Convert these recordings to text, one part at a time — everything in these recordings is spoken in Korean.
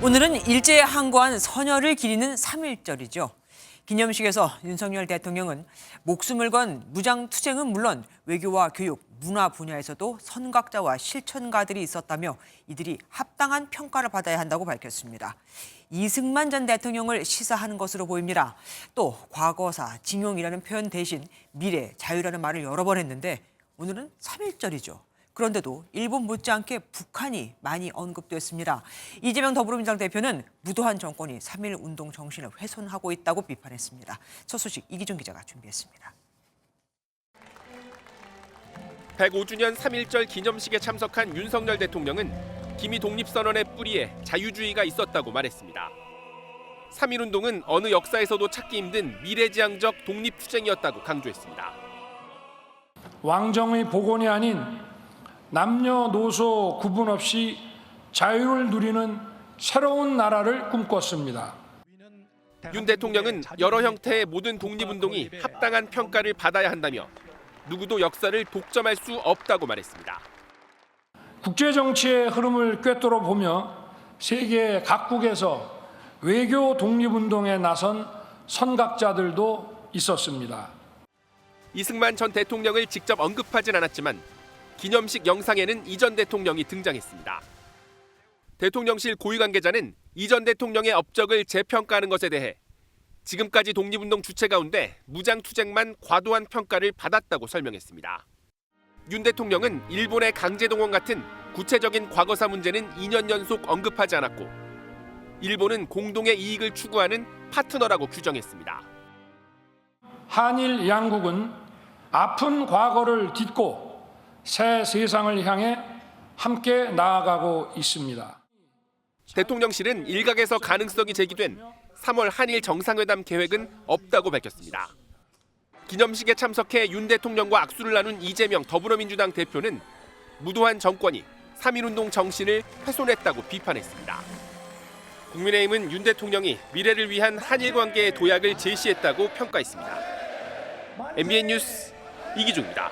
오늘은 일제에 항거한 선열을 기리는 3.1절이죠. 기념식에서 윤석열 대통령은 목숨을 건 무장투쟁은 물론 외교와 교육, 문화 분야에서도 선각자와 실천가들이 있었다며 이들이 합당한 평가를 받아야 한다고 밝혔습니다. 이승만 전 대통령을 시사하는 것으로 보입니다. 또 과거사, 징용이라는 표현 대신 미래, 자유라는 말을 여러 번 했는데 오늘은 3.1절이죠. 그런데도 일본 못지않게 북한이 많이 언급됐습니다. 이재명 더불어민주당 대표는 무도한 정권이 3.1 운동 정신을 훼손하고 있다고 비판했습니다. 첫 소식 이기준 기자가 준비했습니다. 105주년 3.1절 기념식에 참석한 윤석열 대통령은 기미 독립선언의 뿌리에 자유주의가 있었다고 말했습니다. 3.1 운동은 어느 역사에서도 찾기 힘든 미래지향적 독립투쟁이었다고 강조했습니다. 왕정의 복원이 아닌 남녀노소 구분 없이 자유를 누리는 새로운 나라를 꿈꿨습니다. 윤 대통령은 여러 형태의 모든 독립운동이 합당한 평가를 받아야 한다며 누구도 역사를 독점할 수 없다고 말했습니다. 국제정치의 흐름을 꿰뚫어 보며 세계 각국에서 외교 독립운동에 나선 선각자들도 있었습니다. 이승만 전 대통령을 직접 언급하진 않았지만 기념식 영상에는 이 전 대통령이 등장했습니다. 대통령실 고위 관계자는 이 전 대통령의 업적을 재평가하는 것에 대해 지금까지 독립운동 주체 가운데 무장투쟁만 과도한 평가를 받았다고 설명했습니다. 윤 대통령은 일본의 강제동원 같은 구체적인 과거사 문제는 2년 연속 언급하지 않았고 일본은 공동의 이익을 추구하는 파트너라고 규정했습니다. 한일 양국은 아픈 과거를 딛고 새 세상을 향해 함께 나아가고 있습니다. 대통령실은 일각에서 가능성이 제기된 3월 한일 정상회담 계획은 없다고 밝혔습니다. 기념식에 참석해 윤 대통령과 악수를 나눈 이재명 더불어민주당 대표는 무도한 정권이 3.1 운동 정신을 훼손했다고 비판했습니다. 국민의힘은 윤 대통령이 미래를 위한 한일 관계의 도약을 제시했다고 평가했습니다. MBN 뉴스 이기준입니다.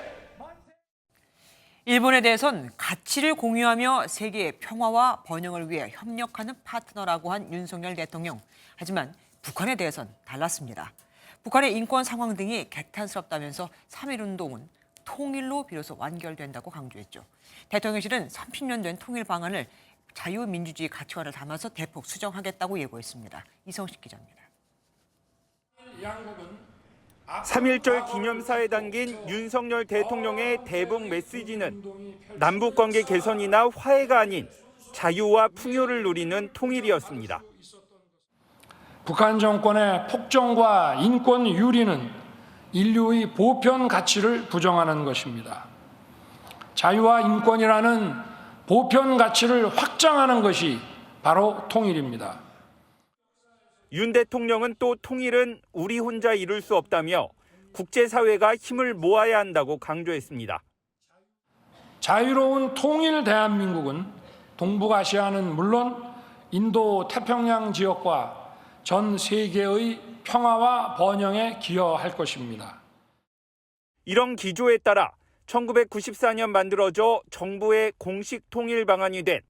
일본에 대해선 가치를 공유하며 세계의 평화와 번영을 위해 협력하는 파트너라고 한 윤석열 대통령. 하지만 북한에 대해선 달랐습니다. 북한의 인권 상황 등이 개탄스럽다면서 3.1 운동은 통일로 비로소 완결된다고 강조했죠. 대통령실은 30년 된 통일 방안을 자유민주주의 가치관을 담아서 대폭 수정하겠다고 예고했습니다. 이성식 기자입니다. 3.1절 기념사에 담긴 윤석열 대통령의 대북 메시지는 남북관계 개선이나 화해가 아닌 자유와 풍요를 누리는 통일이었습니다. 북한 정권의 폭정과 인권 유린은 인류의 보편 가치를 부정하는 것입니다. 자유와 인권이라는 보편 가치를 확장하는 것이 바로 통일입니다. 윤 대통령은 또 통일은 우리 혼자 이룰 수 없다며 국제사회가 힘을 모아야 한다고 강조했습니다. 자유로운 통일 대한민국은 동북아시아는 물론 인도 태평양 지역과 전 세계의 평화와 번영에 기여할 것입니다. 이런 기조에 따라 1994년 만들어져 정부의 공식 통일 방안이 된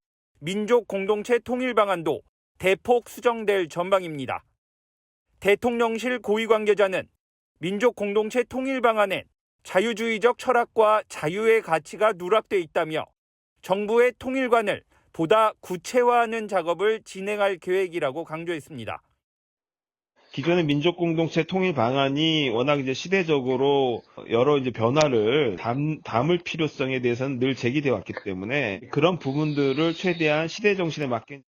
민족 공동체 통일 방안도 대폭 수정될 전망입니다. 대통령실 고위 관계자는 민족 공동체 통일 방안엔 자유주의적 철학과 자유의 가치가 누락돼 있다며 정부의 통일관을 보다 구체화하는 작업을 진행할 계획이라고 강조했습니다. 기존의 민족 공동체 통일 방안이 워낙 시대적으로 여러 변화를 담을 필요성에 대해서는 늘 제기되어 왔기 때문에 그런 부분들을 최대한 시대 정신에 맞게.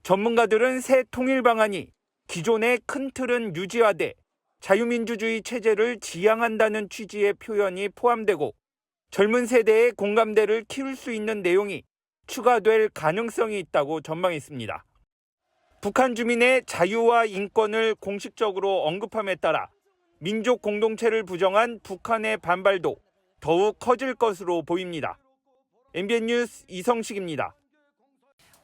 전문가들은 새 통일 방안이 기존의 큰 틀은 유지하되 자유민주주의 체제를 지향한다는 취지의 표현이 포함되고 젊은 세대의 공감대를 키울 수 있는 내용이 추가될 가능성이 있다고 전망했습니다. 북한 주민의 자유와 인권을 공식적으로 언급함에 따라 민족 공동체를 부정한 북한의 반발도 더욱 커질 것으로 보입니다. MBN 뉴스 이성식입니다.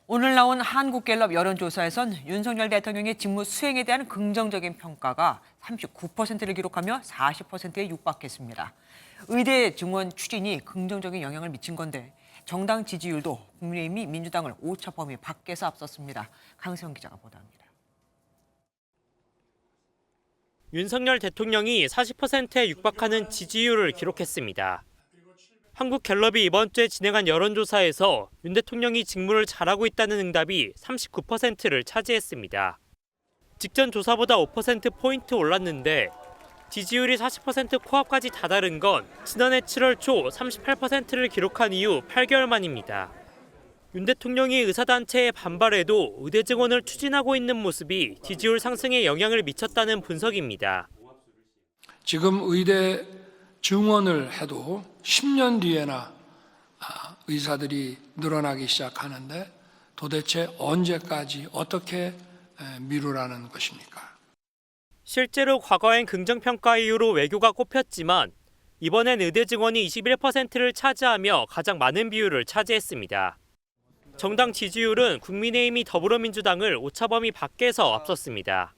오늘 나온 한국갤럽 여론조사에선 윤석열 대통령의 직무 수행에 대한 긍정적인 평가가 39%를 기록하며 40%에 육박했습니다. 의대 증원 추진이 긍정적인 영향을 미친 건데 정당 지지율도 국민의힘이 민주당을 오차 범위 밖에서 앞섰습니다. 강세영 기자가 보도합니다. 윤석열 대통령이 40%에 육박하는 지지율을 기록했습니다. 한국갤럽이 이번 주에 진행한 여론조사에서 윤 대통령이 직무를 잘하고 있다는 응답이 39%를 차지했습니다. 직전 조사보다 5%포인트 올랐는데 지지율이 40% 코앞까지 다다른 건 지난해 7월 초 38%를 기록한 이후 8개월 만입니다. 윤 대통령이 의사단체의 반발에도 의대 증원을 추진하고 있는 모습이 지지율 상승에 영향을 미쳤다는 분석입니다. 지금 의대 증원을 해도 10년 뒤에나 의사들이 늘어나기 시작하는데 도대체 언제까지 어떻게 미루라는 것입니까? 실제로 과거엔 긍정평가 이유로 외교가 꼽혔지만 이번엔 의대 증원이 21%를 차지하며 가장 많은 비율을 차지했습니다. 정당 지지율은 국민의힘이 더불어민주당을 오차범위 밖에서 앞섰습니다.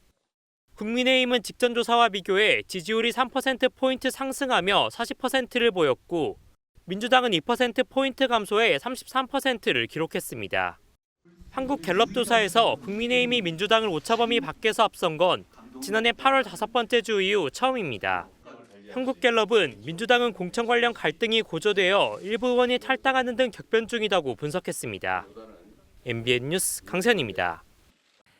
국민의힘은 직전 조사와 비교해 지지율이 3%포인트 상승하며 40%를 보였고 민주당은 2%포인트 감소해 33%를 기록했습니다. 한국갤럽 조사에서 국민의힘이 민주당을 오차범위 밖에서 앞선 건 지난해 8월 5번째 주 이후 처음입니다. 한국갤럽은 민주당은 공천 관련 갈등이 고조되어 일부 의원이 탈당하는 등 격변 중이다고 분석했습니다. MBN 뉴스 강세현입니다.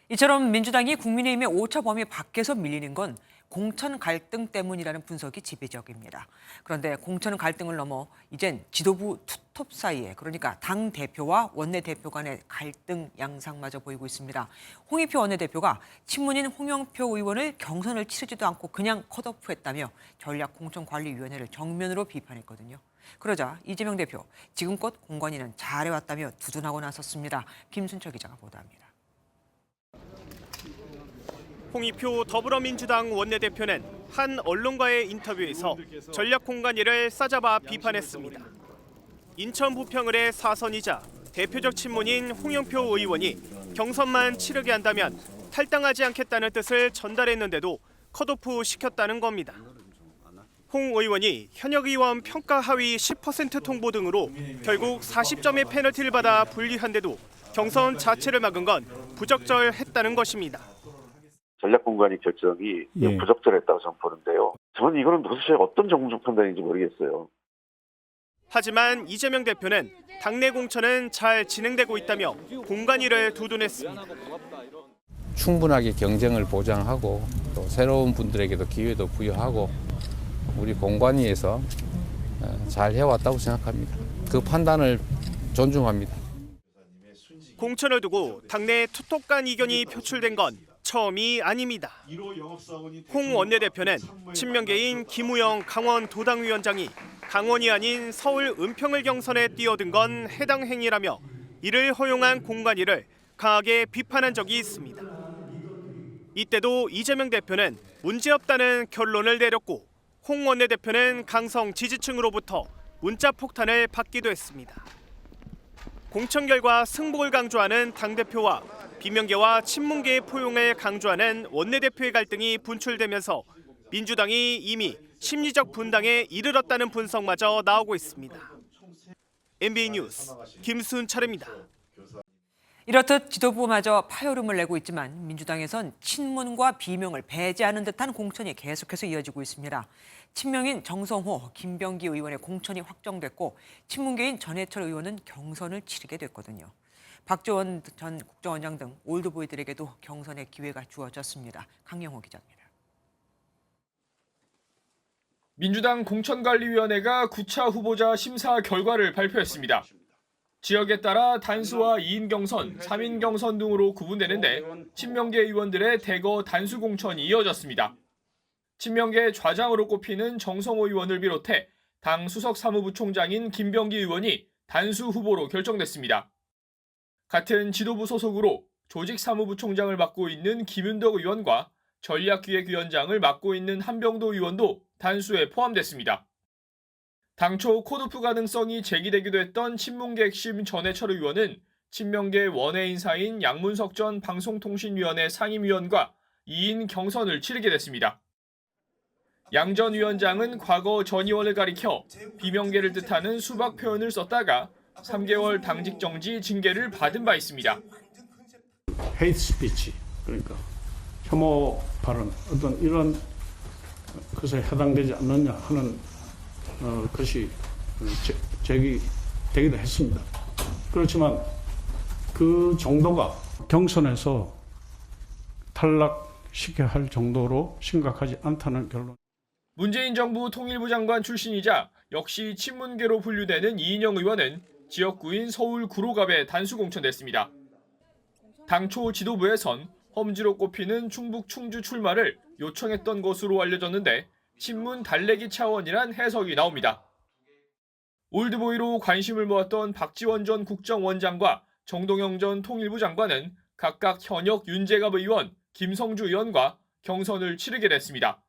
이처럼 민주당이 국민의힘의 오차 범위 밖에서 밀리는 건 공천 갈등 때문이라는 분석이 지배적입니다. 그런데 공천 갈등을 넘어 이젠 지도부 투톱 사이에, 그러니까 당 대표와 원내대표 간의 갈등 양상마저 보이고 있습니다. 홍익표 원내대표가 친문인 홍영표 의원을 경선을 치르지도 않고 그냥 컷오프했다며 전략공천관리위원회를 정면으로 비판했거든요. 그러자 이재명 대표, 지금껏 공관위는 잘해왔다며 두둔하고 나섰습니다. 김순철 기자가 보도합니다. 홍익표 더불어민주당 원내대표는 한 언론과의 인터뷰에서 전략공관위를 싸잡아 비판했습니다. 인천 부평을의 사선이자 대표적 친문인 홍영표 의원이 경선만 치르게 한다면 탈당하지 않겠다는 뜻을 전달했는데도 컷오프 시켰다는 겁니다. 홍 의원이 현역 의원 평가 하위 10% 통보 등으로 결국 40점의 페널티를 받아 불리한데도 경선 자체를 막은 건 부적절했다는 것입니다. 전략공관위 결정이 부적절했다고 저는 보는데요. 저는 이거는 도대체 어떤 정무적 판단인지 모르겠어요. 하지만 이재명 대표는 당내 공천은 잘 진행되고 있다며 공관위를 두둔했습니다. 충분하게 경쟁을 보장하고 또 새로운 분들에게도 기회도 부여하고 우리 공관위에서 잘 해왔다고 생각합니다. 그 판단을 존중합니다. 공천을 두고 당내 투톱 간 이견이 표출된 건 처음이 아닙니다. 홍 원내대표는 친명계인 김우영 강원도당위원장이 강원이 아닌 서울 은평을 경선에 뛰어든 건 해당 행위라며 이를 허용한 공관위를 강하게 비판한 적이 있습니다. 이때도 이재명 대표는 문제없다는 결론을 내렸고 홍 원내대표는 강성 지지층으로부터 문자 폭탄을 받기도 했습니다. 공천 결과 승복을 강조하는 당대표와 비명계와 친문계의 포용을 강조하는 원내대표의 갈등이 분출되면서 민주당이 이미 심리적 분당에 이르렀다는 분석마저 나오고 있습니다. MBN 뉴스 김순철입니다. 이렇듯 지도부마저 파열음을 내고 있지만 민주당에선 친문과 비명을 배제하는 듯한 공천이 계속해서 이어지고 있습니다. 친명인 정성호, 김병기 의원의 공천이 확정됐고 친문계인 전해철 의원은 경선을 치르게 됐거든요. 박지원 전 국정원장 등 올드보이들에게도 경선의 기회가 주어졌습니다. 강영호 기자입니다. 민주당 공천관리위원회가 9차 후보자 심사 결과를 발표했습니다. 지역에 따라 단수와 2인 경선, 3인 경선 등으로 구분되는데 친명계 의원들의 대거 단수 공천이 이어졌습니다. 친명계 좌장으로 꼽히는 정성호 의원을 비롯해 당 수석사무부총장인 김병기 의원이 단수 후보로 결정됐습니다. 같은 지도부 소속으로 조직사무부총장을 맡고 있는 김윤덕 의원과 전략기획위원장을 맡고 있는 한병도 의원도 단수에 포함됐습니다. 당초 컷오프 가능성이 제기되기도 했던 친문계 핵심 전해철 의원은 친명계 원외 인사인 양문석 전 방송통신위원회 상임위원과 2인 경선을 치르게 됐습니다. 양 전 위원장은 과거 전 의원을 가리켜 비명계를 뜻하는 수박 표현을 썼다가 3개월 당직 정지 징계를 받은 바 있습니다. 헤이트 스피치, 그러니까 혐오 발언, 어떤 이런 것에 해당되지 않느냐 하는 것이 제기되기도 했습니다. 그렇지만 그 정도가 경선에서 탈락시켜야 할 정도로 심각하지 않다는 결론. 문재인 정부 통일부 장관 출신이자 역시 친문계로 분류되는 이인영 의원은 지역구인 서울 구로갑에 단수 공천됐습니다. 당초 지도부에선 험지로 꼽히는 충북 충주 출마를 요청했던 것으로 알려졌는데 친문 달래기 차원이란 해석이 나옵니다. 올드보이로 관심을 모았던 박지원 전 국정원장과 정동영 전 통일부 장관은 각각 현역 윤재갑 의원, 김성주 의원과 경선을 치르게 됐습니다.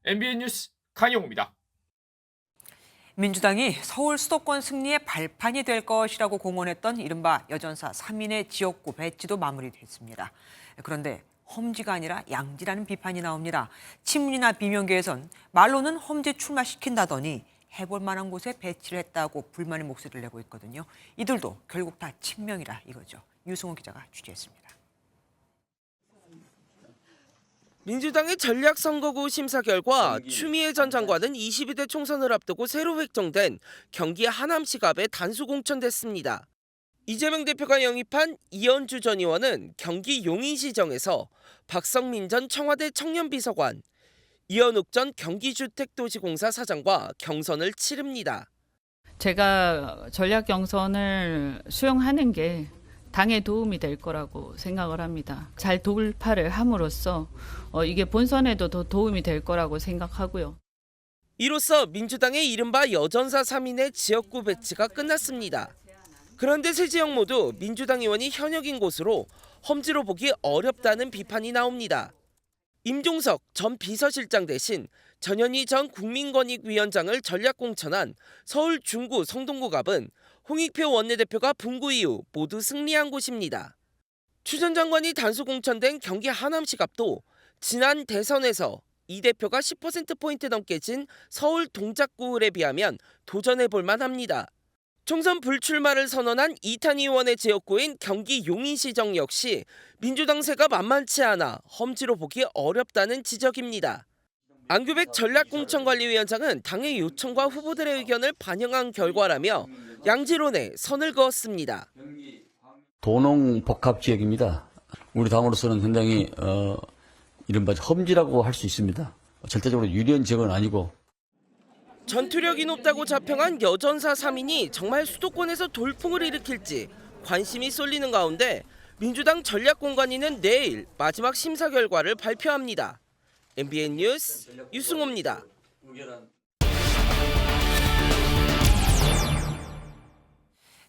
MBN 뉴스 강영우입니다. 민주당이 서울 수도권 승리의 발판이 될 것이라고 공언했던 이른바 여전사 3인의 지역구 배치도 마무리됐습니다. 그런데 험지가 아니라 양지라는 비판이 나옵니다. 친문이나 비명계에선 말로는 험지 출마시킨다더니 해볼 만한 곳에 배치를 했다고 불만의 목소리를 내고 있거든요. 이들도 결국 다 친명이라 이거죠. 유승호 기자가 취재했습니다. 민주당의 전략선거구 심사 결과 추미애 전 장관은 22대 총선을 앞두고 새로 획정된 경기 하남시갑에 단수 공천됐습니다. 이재명 대표가 영입한 이현주 전 의원은 경기 용인시정에서 박성민 전 청와대 청년비서관, 이현욱 전 경기주택도시공사 사장과 경선을 치릅니다. 제가 전략 경선을 수용하는 게 당에 도움이 될 거라고 생각을 합니다. 잘 돌파를 함으로써 이게 본선에도 더 도움이 될 거라고 생각하고요. 이로써 민주당의 이른바 여전사 3인의 지역구 배치가 끝났습니다. 그런데 세 지역 모두 민주당 의원이 현역인 곳으로 험지로 보기 어렵다는 비판이 나옵니다. 임종석 전 비서실장 대신 전현희 전 국민권익위원장을 전략 공천한 서울 중구 성동구갑은 홍익표 원내대표가 분구 이후 모두 승리한 곳입니다. 추 전 장관이 단수 공천된 경기 하남시갑도 지난 대선에서 이 대표가 10%포인트 넘게 진 서울 동작구에 비하면 도전해볼 만합니다. 총선 불출마를 선언한 이탄희 의원의 지역구인 경기 용인시정 역시 민주당세가 만만치 않아 험지로 보기 어렵다는 지적입니다. 안규백 전략공천관리위원장은 당의 요청과 후보들의 의견을 반영한 결과라며 양지론에 선을 그었습니다. 도농복합지역입니다. 우리 당으로서는 굉장히 이른바 험지라고 할 수 있습니다. 절대적으로 유리한 지역은 아니고. 전투력이 높다고 자평한 여전사 3인이 정말 수도권에서 돌풍을 일으킬지 관심이 쏠리는 가운데 민주당 전략공관위는 내일 마지막 심사 결과를 발표합니다. MBN 뉴스 유승호입니다.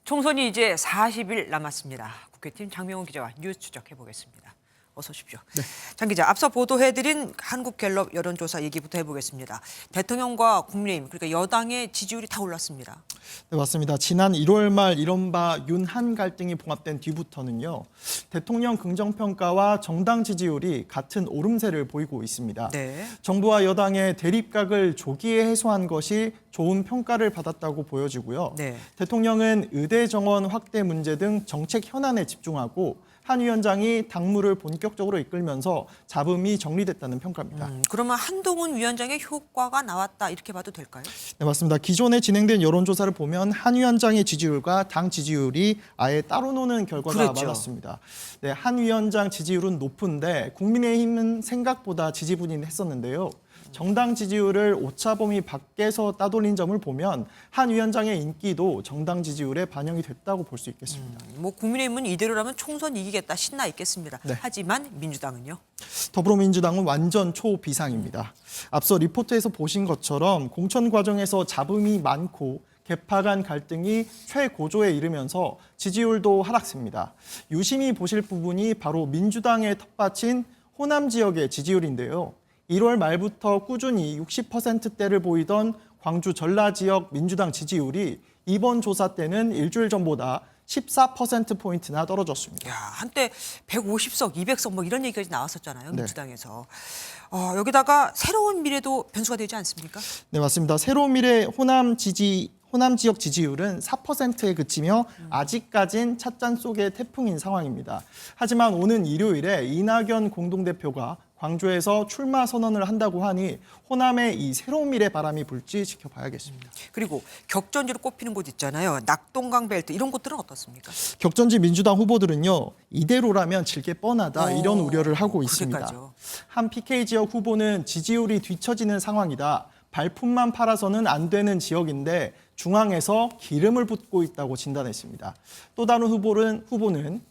총선이 이제 40일 남았습니다. 국회팀 장명훈 기자와 뉴스 추적해보겠습니다. 어서 오십시오. 네. 장 기자, 앞서 보도해드린 한국갤럽 여론조사 얘기부터 해보겠습니다. 대통령과 국민의힘, 그러니까 여당의 지지율이 다 올랐습니다. 네, 맞습니다. 지난 1월 말 이른바 윤한 갈등이 봉합된 뒤부터는요. 대통령 긍정평가와 정당 지지율이 같은 오름세를 보이고 있습니다. 네. 정부와 여당의 대립각을 조기에 해소한 것이 좋은 평가를 받았다고 보여지고요. 네. 대통령은 의대 정원 확대 문제 등 정책 현안에 집중하고 한 위원장이 당무를 본격적으로 이끌면서 잡음이 정리됐다는 평가입니다. 그러면 한동훈 위원장의 효과가 나왔다 이렇게 봐도 될까요? 네, 맞습니다. 기존에 진행된 여론조사를 보면 한 위원장의 지지율과 당 지지율이 아예 따로 노는 결과가 그랬죠. 많았습니다. 네, 한 위원장 지지율은 높은데 국민의힘은 생각보다 지지분이 했었는데요. 정당 지지율을 오차범위 밖에서 따돌린 점을 보면 한 위원장의 인기도 정당 지지율에 반영이 됐다고 볼 수 있겠습니다. 국민의힘은 이대로라면 총선 이기겠다 신나 있겠습니다. 네. 하지만 민주당은요? 더불어민주당은 완전 초비상입니다. 앞서 리포트에서 보신 것처럼 공천 과정에서 잡음이 많고 개파 간 갈등이 최고조에 이르면서 지지율도 하락세입니다. 유심히 보실 부분이 바로 민주당의 텃밭인 호남 지역의 지지율인데요. 1월 말부터 꾸준히 60%대를 보이던 광주 전라 지역 민주당 지지율이 이번 조사 때는 일주일 전보다 14%포인트나 떨어졌습니다. 야, 한때 150석, 200석 뭐 이런 얘기까지 나왔었잖아요. 네. 민주당에서. 여기다가 새로운 미래도 변수가 되지 않습니까? 네, 맞습니다. 새로운 미래 호남 지지 호남 지역 지지율은 4%에 그치며 아직까진 찻잔 속의 태풍인 상황입니다. 하지만 오는 일요일에 이낙연 공동대표가 광주에서 출마 선언을 한다고 하니 호남의 이 새로운 미래 바람이 불지 지켜봐야겠습니다. 그리고 격전지로 꼽히는 곳 있잖아요. 낙동강 벨트 이런 곳들은 어떻습니까? 격전지 민주당 후보들은요. 이대로라면 질 게 뻔하다 이런 우려를 하고 있습니다. 그렇게까지요. 한 PK 지역 후보는 지지율이 뒤처지는 상황이다. 발품만 팔아서는 안 되는 지역인데 중앙에서 기름을 붓고 있다고 진단했습니다. 또 다른 후보는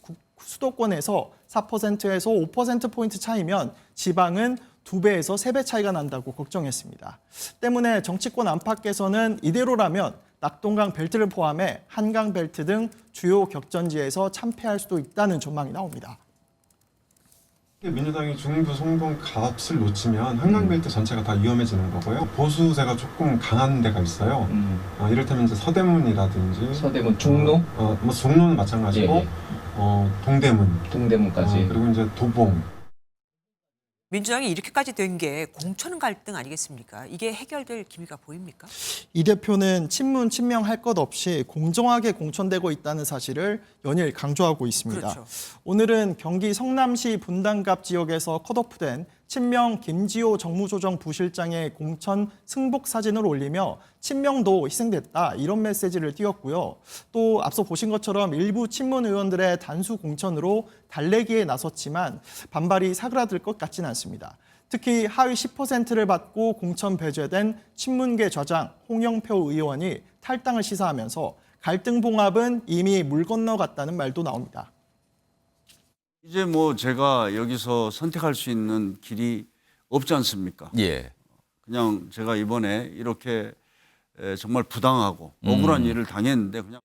수도권에서 4%에서 5%포인트 차이면 지방은 2배에서 3배 차이가 난다고 걱정했습니다. 때문에 정치권 안팎에서는 이대로라면 낙동강 벨트를 포함해 한강 벨트 등 주요 격전지에서 참패할 수도 있다는 전망이 나옵니다. 민주당이 중부 성동 값을 놓치면 한강벨트 전체가 다 위험해지는 거고요. 보수세가 조금 강한 데가 있어요. 이를테면 이제 서대문이라든지 서대문 종로? 뭐 종로는 마찬가지고 예, 예. 동대문까지 동대문까지. 그리고 이제 도봉. 민주당이 이렇게까지 된 게 공천 갈등 아니겠습니까? 이게 해결될 기미가 보입니까? 이 대표는 친문 친명할 것 없이 공정하게 공천되고 있다는 사실을 연일 강조하고 있습니다. 그렇죠. 오늘은 경기 성남시 분당갑 지역에서 컷오프된 친명 김지호 정무조정 부실장의 공천 승복 사진을 올리며 친명도 희생됐다 이런 메시지를 띄웠고요. 또 앞서 보신 것처럼 일부 친문 의원들의 단수 공천으로 달래기에 나섰지만 반발이 사그라들 것 같지는 않습니다. 특히 하위 10%를 받고 공천 배제된 친문계 좌장 홍영표 의원이 탈당을 시사하면서 갈등 봉합은 이미 물 건너갔다는 말도 나옵니다. 이제 뭐 제가 여기서 선택할 수 있는 길이 없지 않습니까? 예. 그냥 제가 이번에 이렇게 정말 부당하고 억울한 일을 당했는데 그냥.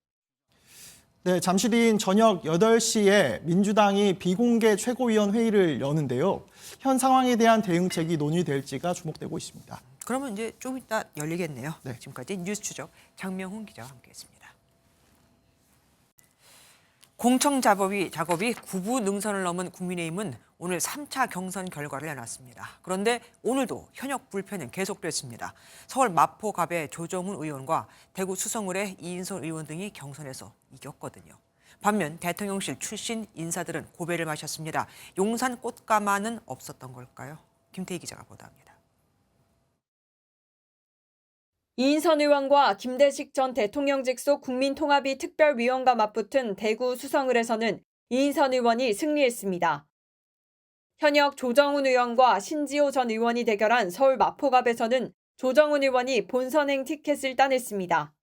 네, 잠시 뒤인 저녁 8시에 민주당이 비공개 최고위원 회의를 여는데요. 현 상황에 대한 대응책이 논의될지가 주목되고 있습니다. 그러면 이제 좀 이따 열리겠네요. 네. 지금까지 뉴스 추적 장명훈 기자와 함께했습니다. 공청 작업이 구부 능선을 넘은 국민의힘은 오늘 3차 경선 결과를 내놨습니다. 그런데 오늘도 현역 불패는 계속됐습니다. 서울 마포갑의 조정훈 의원과 대구 수성을의 이인선 의원 등이 경선에서 이겼거든요. 반면 대통령실 출신 인사들은 고배를 마셨습니다. 용산 꽃가마는 없었던 걸까요? 김태희 기자가 보도합니다. 이인선 의원과 김대식 전 대통령직 속 국민통합위 특별위원과 맞붙은 대구 수성을에서는 이인선 의원이 승리했습니다. 현역 조정훈 의원과 신지호 전 의원이 대결한 서울 마포갑에서는 조정훈 의원이 본선행 티켓을 따냈습니다.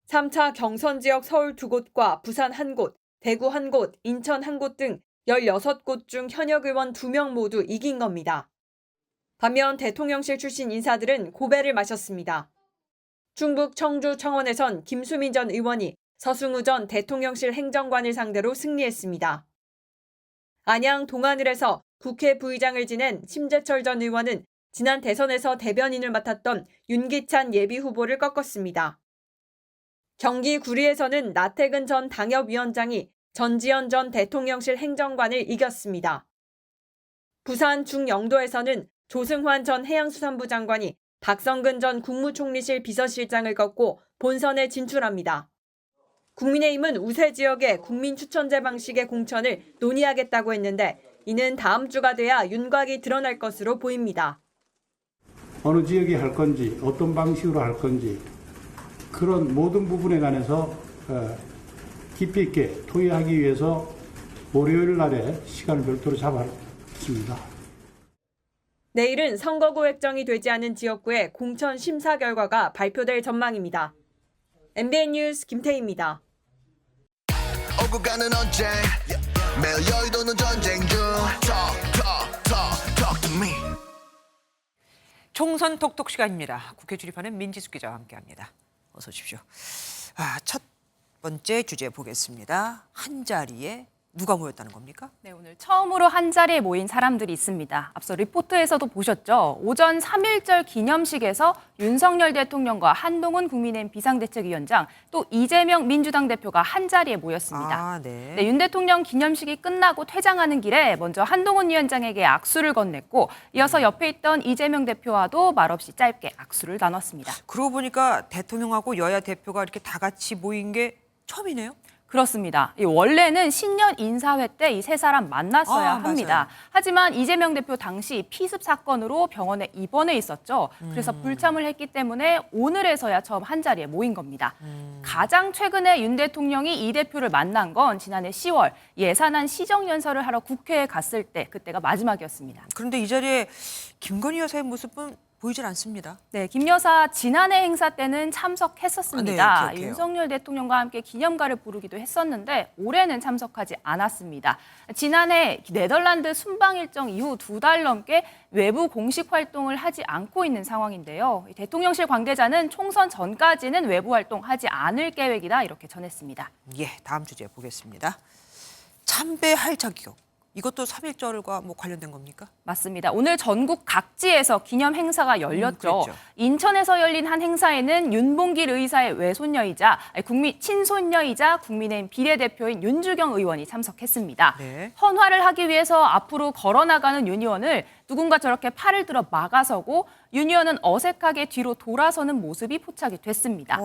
3차 경선 지역 서울 2곳과 부산 1곳, 대구 1곳, 인천 1곳 등 16곳 중 현역 의원 2명 모두 이긴 겁니다. 반면 대통령실 출신 인사들은 고배를 마셨습니다. 충북 청주 청원에선 김수민 전 의원이 서승우 전 대통령실 행정관을 상대로 승리했습니다. 안양 동안을에서 국회 부의장을 지낸 심재철 전 의원은 지난 대선에서 대변인을 맡았던 윤기찬 예비후보를 꺾었습니다. 경기 구리에서는 나태근 전 당협위원장이 전지현 전 대통령실 행정관을 이겼습니다. 부산 중영도에서는 조승환 전 해양수산부 장관이 박성근 전 국무총리실 비서실장을 꺾고 본선에 진출합니다. 국민의힘은 우세 지역의 국민추천제 방식의 공천을 논의하겠다고 했는데 이는 다음 주가 돼야 윤곽이 드러날 것으로 보입니다. 어느 지역에 할 건지 어떤 방식으로 할 건지 그런 모든 부분에 관해서 깊이 있게 토의하기 위해서 월요일 날에 시간을 별도로 잡았습니다. 내일은 선거구 획정이 되지 않은 지역구의 공천 심사 결과가 발표될 전망입니다. MBN 뉴스 김태희입니다. 오고 가는 언제 매일 여의도는 전쟁 중 Talk to me. 총선 톡톡 시간입니다. 국회 출입하는 민지숙 기자와 함께합니다. 어서 오십시오. 첫 번째 주제 보겠습니다. 한 자리에 누가 모였다는 겁니까? 네, 오늘 처음으로 한 자리에 모인 사람들이 있습니다. 앞서 리포트에서도 보셨죠. 오전 3.1절 기념식에서 윤석열 대통령과 한동훈 국민의힘 비상대책위원장 또 이재명 민주당 대표가 한 자리에 모였습니다. 네, 윤 대통령 기념식이 끝나고 퇴장하는 길에 먼저 한동훈 위원장에게 악수를 건넸고 이어서 옆에 있던 이재명 대표와도 말없이 짧게 악수를 나눴습니다. 그러고 보니까 대통령하고 여야 대표가 이렇게 다 같이 모인 게 처음이네요. 그렇습니다. 원래는 신년 인사회 때 이 세 사람 만났어야 합니다. 맞아요. 하지만 이재명 대표 당시 피습 사건으로 병원에 입원해 있었죠. 그래서 불참을 했기 때문에 오늘에서야 처음 한 자리에 모인 겁니다. 가장 최근에 윤 대통령이 이 대표를 만난 건 지난해 10월 예산안 시정연설을 하러 국회에 갔을 때 그때가 마지막이었습니다. 그런데 이 자리에 김건희 여사의 모습은 보이질 않습니다. 네, 김 여사 지난해 행사 때는 참석했었습니다. 네, 기억해요. 윤석열 대통령과 함께 기념가를 부르기도 했었는데 올해는 참석하지 않았습니다. 지난해 네덜란드 순방 일정 이후 2달 넘게 외부 공식 활동을 하지 않고 있는 상황인데요. 대통령실 관계자는 총선 전까지는 외부 활동하지 않을 계획이다 이렇게 전했습니다. 예, 다음 주제 보겠습니다. 참배할 자격. 이것도 3.1절과 뭐 관련된 겁니까? 맞습니다. 오늘 전국 각지에서 기념 행사가 열렸죠. 그랬죠. 인천에서 열린 한 행사에는 윤봉길 의사의 외손녀이자 친손녀이자 국민의힘 비례대표인 윤주경 의원이 참석했습니다. 네. 헌화를 하기 위해서 앞으로 걸어나가는 윤 의원을 누군가 저렇게 팔을 들어 막아서고 윤 의원은 어색하게 뒤로 돌아서는 모습이 포착이 됐습니다.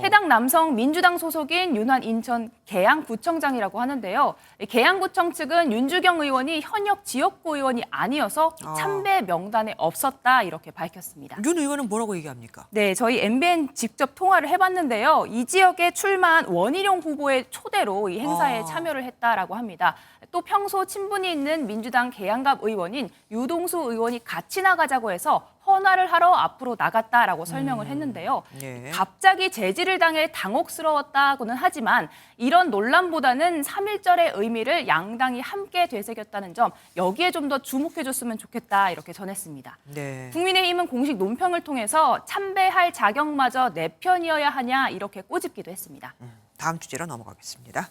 해당 남성 민주당 소속인 윤한 인천 계양구청장이라고 하는데요. 계양구청 측은 윤주경 의원이 현역 지역구 의원이 아니어서 참배 명단에 없었다 이렇게 밝혔습니다. 윤 의원은 뭐라고 얘기합니까? 네, 저희 MBN 직접 통화를 해봤는데요. 이 지역에 출마한 원희룡 후보의 초대로 이 행사에 참여를 했다라고 합니다. 또 평소 친분이 있는 민주당 계양갑 의원인 유동수 의원이 같이 나가자고 해서 헌화를 하러 앞으로 나갔다라고 설명을 했는데요. 네. 갑자기 제지를 당해 당혹스러웠다고는 하지만 이런 논란보다는 3.1절의 의미를 양당이 함께 되새겼다는 점 여기에 좀 더 주목해줬으면 좋겠다 이렇게 전했습니다. 네. 국민의힘은 공식 논평을 통해서 참배할 자격마저 내 편이어야 하냐 이렇게 꼬집기도 했습니다. 다음 주제로 넘어가겠습니다.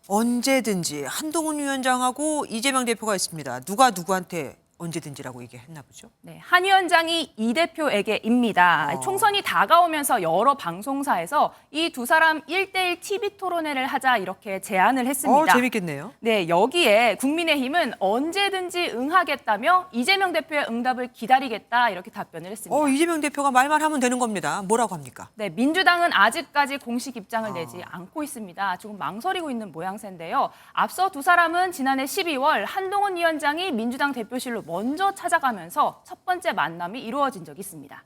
언제든지 한동훈 위원장하고 이재명 대표가 있습니다. 누가 누구한테 언제든지라고 얘기했나 보죠? 네, 한 위원장이 이 대표에게입니다. 총선이 다가오면서 여러 방송사에서 이 두 사람 1대1 TV 토론회를 하자 이렇게 제안을 했습니다. 재밌겠네요. 네, 여기에 국민의힘은 언제든지 응하겠다며 이재명 대표의 응답을 기다리겠다 이렇게 답변을 했습니다. 이재명 대표가 말만 하면 되는 겁니다. 뭐라고 합니까? 네, 민주당은 아직까지 공식 입장을 내지 않고 있습니다. 조금 망설이고 있는 모양새인데요. 앞서 두 사람은 지난해 12월 한동훈 위원장이 민주당 대표실로 먼저 찾아가면서 첫 번째 만남이 이루어진 적이 있습니다.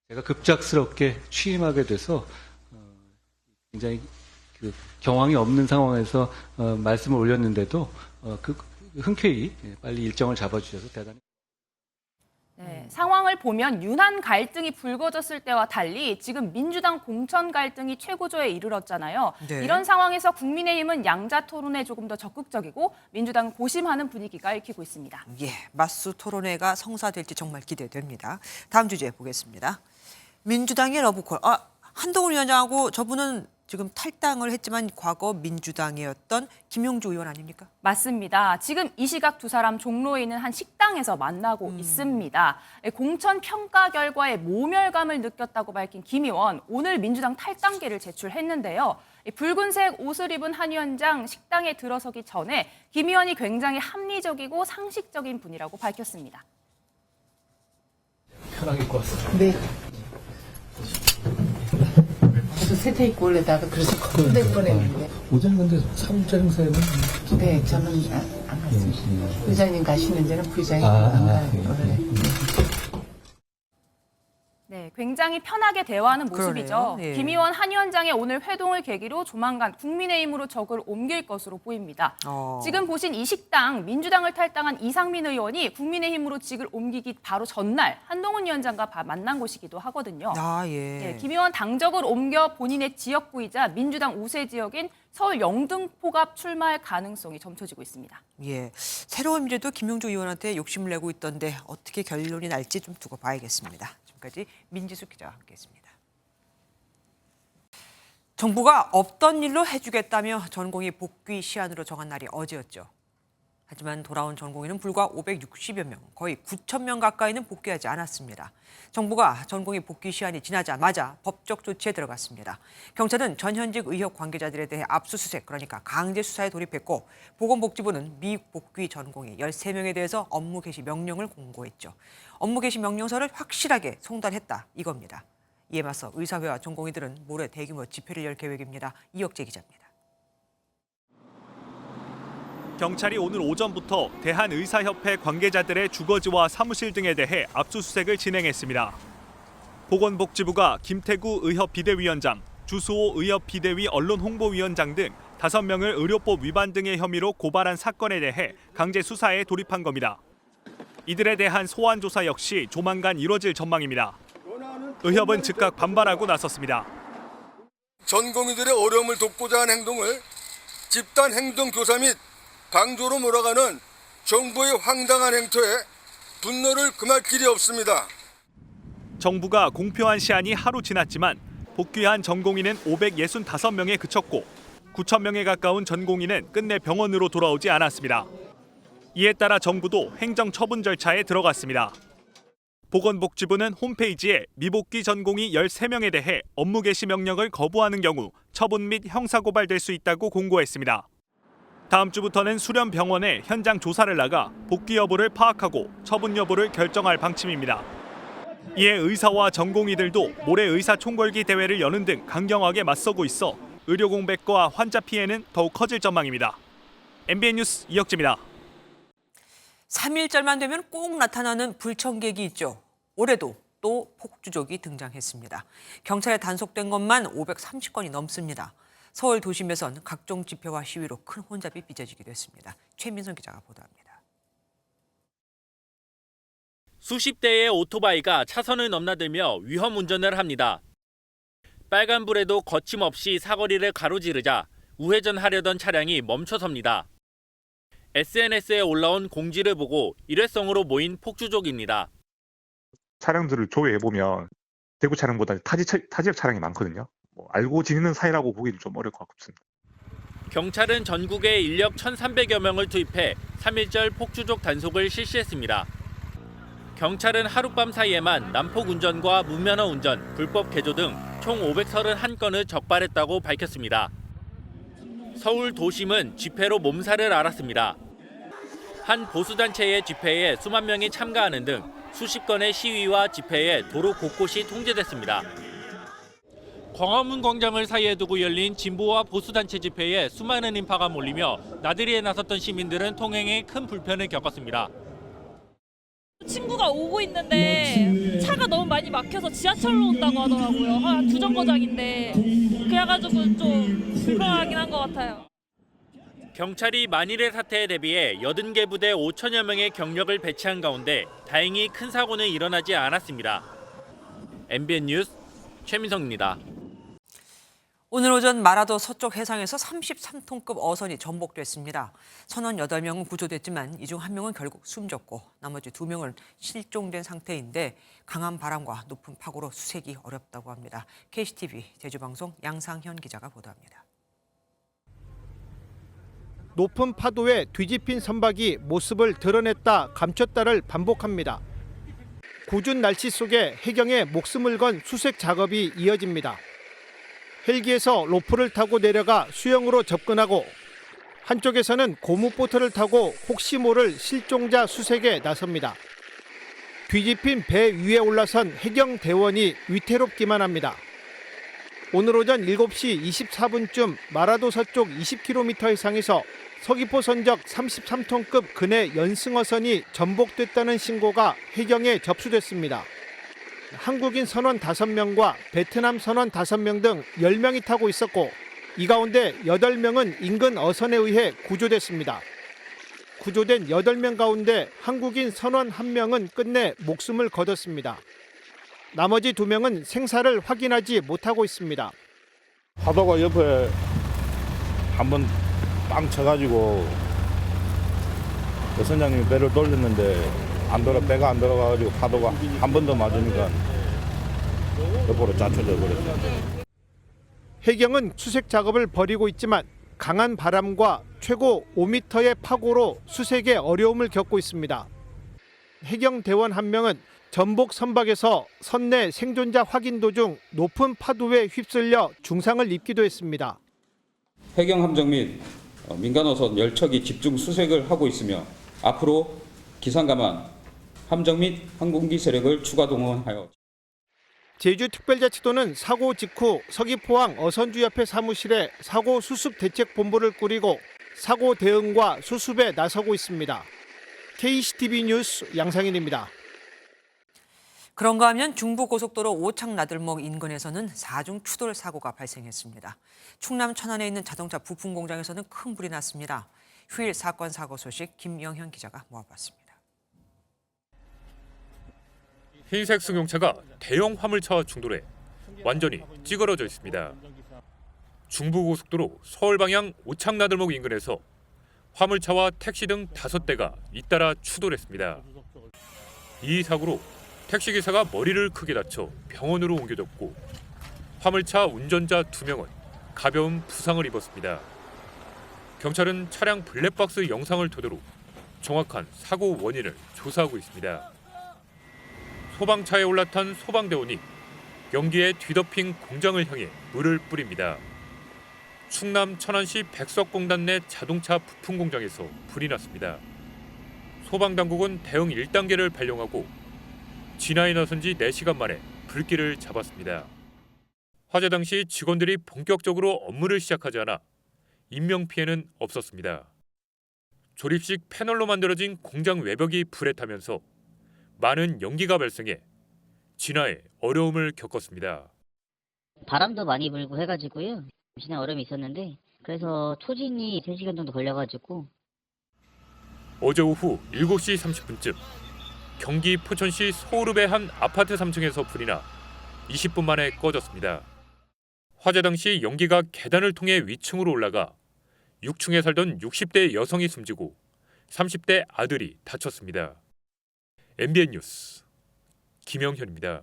제가 급작스럽게 취임하게 돼서 굉장히 경황이 없는 상황에서 말씀을 올렸는데도 흔쾌히 빨리 일정을 잡아주셔서 대단히. 네, 상황을 보면 윤한 갈등이 불거졌을 때와 달리 지금 민주당 공천 갈등이 최고조에 이르렀잖아요. 네. 이런 상황에서 국민의힘은 양자 토론에 조금 더 적극적이고 민주당은 고심하는 분위기가 읽히고 있습니다. 예, 맞수 토론회가 성사될지 정말 기대됩니다. 다음 주제 보겠습니다. 민주당의 러브콜. 한동훈 위원장하고 저분은 지금 탈당을 했지만 과거 민주당이었던 김용주 의원 아닙니까? 맞습니다. 지금 이 시각 두 사람 종로에 있는 한 식당에서 만나고 있습니다. 공천 평가 결과에 모멸감을 느꼈다고 밝힌 김 의원, 오늘 민주당 탈당계를 제출했는데요. 붉은색 옷을 입은 한 위원장 식당에 들어서기 전에 김 의원이 굉장히 합리적이고 상식적인 분이라고 밝혔습니다. 편하게 입고 왔어요. 네. 세트 입고 원래 나도 그래서 걱정될 뻔했는데. 오전 근데 3.1절 행사에는? 네, 저는 안 갔습니다. 부장님 가시는 데는 부장님 안 가요. 네, 굉장히 편하게 대화하는 모습이죠. 예. 김 의원, 한 위원장의 오늘 회동을 계기로 조만간 국민의힘으로 적을 옮길 것으로 보입니다. 지금 보신 이 식당, 민주당을 탈당한 이상민 의원이 국민의힘으로 직을 옮기기 바로 전날 한동훈 위원장과 만난 곳이기도 하거든요. 예. 네, 김 의원 당적을 옮겨 본인의 지역구이자 민주당 우세 지역인 서울 영등포갑 출마할 가능성이 점쳐지고 있습니다. 예, 새로운 미래도 김용조 의원한테 욕심을 내고 있던데 어떻게 결론이 날지 좀 두고 봐야겠습니다. 지금까지 민지수 기자와 함께했습니다. 정부가 없던 일로 해주겠다며 전공의 복귀 시한으로 정한 날이 어제였죠. 하지만 돌아온 전공의는 불과 560여 명, 거의 9천 명 가까이는 복귀하지 않았습니다. 정부가 전공의 복귀 시한이 지나자마자 법적 조치에 들어갔습니다. 경찰은 전현직 의협 관계자들에 대해 압수수색, 그러니까 강제 수사에 돌입했고 보건복지부는 미복귀 전공의 13명에 대해서 업무 개시 명령을 공고했죠. 업무 개시 명령서를 확실하게 송달했다 이겁니다. 이에 맞서 의사회와 전공의들은 모레 대규모 집회를 열 계획입니다. 이혁재 기자입니다. 경찰이 오늘 오전부터 대한의사협회 관계자들의 주거지와 사무실 등에 대해 압수수색을 진행했습니다. 보건복지부가 김태구 의협 비대위원장, 주수호 의협 비대위 언론홍보위원장 등 5명을 의료법 위반 등의 혐의로 고발한 사건에 대해 강제 수사에 돌입한 겁니다. 이들에 대한 소환 조사 역시 조만간 이뤄질 전망입니다. 의협은 즉각 반발하고 나섰습니다. 전공의들의 어려움을 돕고자 한 행동을 집단 행동 교사 및 강조로 몰아가는 정부의 황당한 행태에 분노를 금할 길이 없습니다. 정부가 공표한 시한이 하루 지났지만 복귀한 전공의는 565명에 그쳤고 9천 명에 가까운 전공의는 끝내 병원으로 돌아오지 않았습니다. 이에 따라 정부도 행정처분 절차에 들어갔습니다. 보건복지부는 홈페이지에 미복귀 전공의 13명에 대해 업무 개시 명령을 거부하는 경우 처분 및 형사고발될 수 있다고 공고했습니다. 다음 주부터는 수련 병원에 현장 조사를 나가 복귀 여부를 파악하고 처분 여부를 결정할 방침입니다. 이에 의사와 전공의들도 모레 의사총궐기 대회를 여는 등 강경하게 맞서고 있어 의료 공백과 환자 피해는 더욱 커질 전망입니다. MBN 뉴스 이혁재입니다. 3일절만 되면 꼭 나타나는 불청객이 있죠. 올해도 또 폭주족이 등장했습니다. 경찰에 단속된 것만 530건이 넘습니다. 서울 도심에선 각종 집회와 시위로 큰 혼잡이 빚어지기도 했습니다. 최민선 기자가 보도합니다. 수십 대의 오토바이가 차선을 넘나들며 위험 운전을 합니다. 빨간불에도 거침없이 사거리를 가로지르자 우회전하려던 차량이 멈춰섭니다. SNS에 올라온 공지를 보고 일회성으로 모인 폭주족입니다. 차량들을 조회해보면 대구 차량보다 타지역 차량이 많거든요. 알고 지내는 사이라고 보기는 좀 어려울 것 같습니다. 경찰은 전국에 인력 1,300여 명을 투입해 3.1절 폭주족 단속을 실시했습니다. 경찰은 하룻밤 사이에만 난폭 운전과 무면허 운전, 불법 개조 등 총 531건을 적발했다고 밝혔습니다. 서울 도심은 집회로 몸살을 앓았습니다. 한 보수단체의 집회에 수만 명이 참가하는 등 수십 건의 시위와 집회에 도로 곳곳이 통제됐습니다. 광화문 광장을 사이에 두고 열린 진보와 보수단체 집회에 수많은 인파가 몰리며 나들이에 나섰던 시민들은 통행에 큰 불편을 겪었습니다. 친구가 오고 있는데 차가 너무 많이 막혀서 지하철로 온다고 하더라고요. 한 2정거장인데 그래가지고 좀 불편하긴 한 것 같아요. 경찰이 만일의 사태에 대비해 80개 부대 5천여 명의 경력을 배치한 가운데 다행히 큰 사고는 일어나지 않았습니다. MBN 뉴스 최민성입니다. 오늘 오전 마라도 서쪽 해상에서 33톤급 어선이 전복됐습니다. 선원 8명은 구조됐지만 이 중 1명은 결국 숨졌고 나머지 2명은 실종된 상태인데 강한 바람과 높은 파고로 수색이 어렵다고 합니다. KCTV 제주방송 양상현 기자가 보도합니다. 높은 파도에 뒤집힌 선박이 모습을 드러냈다 감췄다를 반복합니다. 궂은 날씨 속에 해경에 목숨을 건 수색 작업이 이어집니다. 헬기에서 로프를 타고 내려가 수영으로 접근하고 한쪽에서는 고무보트를 타고 혹시 모를 실종자 수색에 나섭니다. 뒤집힌 배 위에 올라선 해경 대원이 위태롭기만 합니다. 오늘 오전 7시 24분쯤 마라도 서쪽 20km 해상에서 서귀포 선적 33톤급 근해 연승어선이 전복됐다는 신고가 해경에 접수됐습니다. 한국인 선원 5명과 베트남 선원 5명 등 10명이 타고 있었고 이 가운데 8명은 인근 어선에 의해 구조됐습니다. 구조된 8명 가운데 한국인 선원 1명은 끝내 목숨을 거뒀습니다. 나머지 2명은 생사를 확인하지 못하고 있습니다. 파도가 옆에 한번 빵 쳐가지고 선장님이 배를 돌렸는데 배가 안 돌아가가지고 파도가 한 번 더 맞으니까 옆으로 짜쳐져 버렸어요. 해경은 수색 작업을 벌이고 있지만 강한 바람과 최고 5m의 파고로 수색에 어려움을 겪고 있습니다. 해경 대원 한 명은 전복 선박에서 선내 생존자 확인 도중 높은 파도에 휩쓸려 중상을 입기도 했습니다. 해경 함정 및 민간어선 10척이 집중 수색을 하고 있으며 앞으로 기상감안, 함정 및 항공기 세력을 추가 동원하여 제주특별자치도는 사고 직후 서귀포항 어선주협회 사무실에 사고 수습 대책본부를 꾸리고 사고 대응과 수습에 나서고 있습니다. KCTV 뉴스 양상인입니다. 그런가 하면 중부고속도로 오창 나들목 인근에서는 4중 추돌 사고가 발생했습니다. 충남 천안에 있는 자동차 부품 공장에서는 큰 불이 났습니다. 휴일 사건 사고 소식 김영현 기자가 모아봤습니다. 흰색 승용차가 대형 화물차와 충돌해 완전히 찌그러져 있습니다. 중부고속도로 서울 방향 오창 나들목 인근에서 화물차와 택시 등 5대가 잇따라 추돌했습니다. 이 사고로 택시기사가 머리를 크게 다쳐 병원으로 옮겨졌고 화물차 운전자 2명은 가벼운 부상을 입었습니다. 경찰은 차량 블랙박스 영상을 토대로 정확한 사고 원인을 조사하고 있습니다. 소방차에 올라탄 소방대원이 연기에 뒤덮인 공장을 향해 물을 뿌립니다. 충남 천안시 백석공단 내 자동차 부품 공장에서 불이 났습니다. 소방당국은 대응 1단계를 발령하고 진화에 나선 지 4시간 만에 불길을 잡았습니다. 화재 당시 직원들이 본격적으로 업무를 시작하지 않아 인명피해는 없었습니다. 조립식 패널로 만들어진 공장 외벽이 불에 타면서 많은 연기가 발생해 진화에 어려움을 겪었습니다. 바람도 많이 불고 해가지고요. 진화 어려움이 있었는데 그래서 초진이 3시간 정도 걸려가지고 어제 오후 7시 30분쯤 경기 포천시 소울읍의 한 아파트 3층에서 불이 나 20분 만에 꺼졌습니다. 화재 당시 연기가 계단을 통해 위층으로 올라가 6층에 살던 60대 여성이 숨지고 30대 아들이 다쳤습니다. MBN 뉴스 김영현입니다.